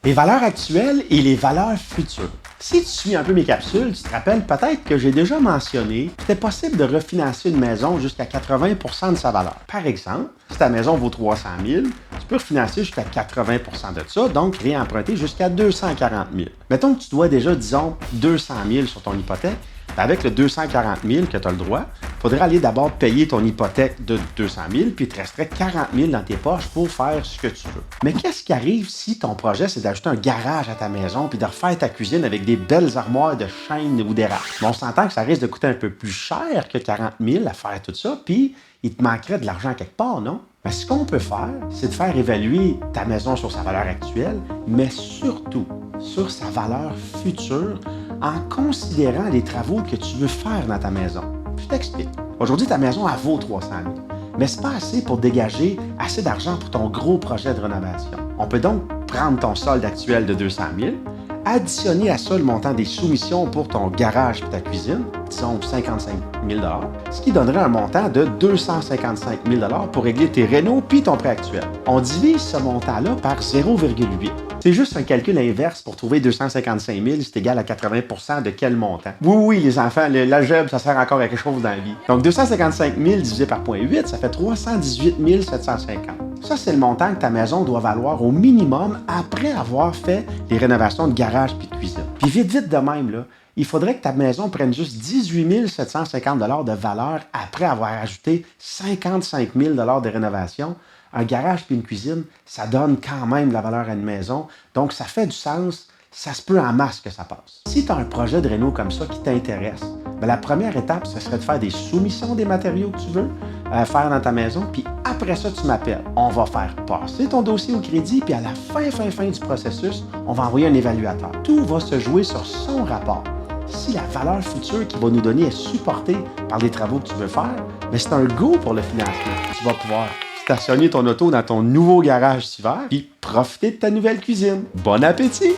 Les valeurs actuelles et les valeurs futures. Si tu suis un peu mes capsules, tu te rappelles peut-être que j'ai déjà mentionné qu'il était possible de refinancer une maison jusqu'à 80 de sa valeur. Par exemple, si ta maison vaut 300 000, tu peux refinancer jusqu'à 80 de ça, donc réemprunter jusqu'à 240 000. Mettons que tu dois déjà, disons, 200 000 sur ton hypothèque. Avec le 240 000 que tu as le droit, il faudrait aller d'abord payer ton hypothèque de 200 000, puis il te resterait 40 000 dans tes poches pour faire ce que tu veux. Mais qu'est-ce qui arrive si ton projet, c'est d'ajouter un garage à ta maison puis de refaire ta cuisine avec des belles armoires de chêne ou d'érable? Bon, on s'entend que ça risque de coûter un peu plus cher que 40 000 à faire tout ça, puis il te manquerait de l'argent quelque part, non? Mais ce qu'on peut faire, c'est de faire évaluer ta maison sur sa valeur actuelle, mais surtout sur sa valeur future en considérant les travaux que tu veux faire dans ta maison. Je t'explique. Aujourd'hui, ta maison, elle vaut 300 000, mais ce n'est pas assez pour dégager assez d'argent pour ton gros projet de rénovation. On peut donc prendre ton solde actuel de 200 000, additionner à ça le montant des soumissions pour ton garage et ta cuisine, disons 55 000 ce qui donnerait un montant de 255 000 pour régler tes rénaux puis ton prêt actuel. On divise ce montant-là par 0,8. C'est juste un calcul inverse pour trouver 255 000, c'est égal à 80 de quel montant? Oui, les enfants, l'algèbre, ça sert encore à quelque chose dans la vie. Donc 255 000 divisé par 0,8, ça fait 318 750. Ça, c'est le montant que ta maison doit valoir au minimum après avoir fait les rénovations de garage puis de cuisine. Puis vite de même, là, il faudrait que ta maison prenne juste 18 750 de valeur après avoir ajouté 55 000 de rénovation. Un garage puis une cuisine, ça donne quand même la valeur à une maison. Donc, ça fait du sens. Ça se peut en masse que ça passe. Si tu as un projet de réno comme ça qui t'intéresse, bien, la première étape, ce serait de faire des soumissions des matériaux que tu veux faire dans ta maison, puis après ça, tu m'appelles. On va faire passer ton dossier au crédit, puis à la fin du processus, on va envoyer un évaluateur. Tout va se jouer sur son rapport. Si la valeur future qu'il va nous donner est supportée par les travaux que tu veux faire, bien, c'est un go pour le financement. Tu vas pouvoir stationner ton auto dans ton nouveau garage cet hiver, puis profiter de ta nouvelle cuisine. Bon appétit!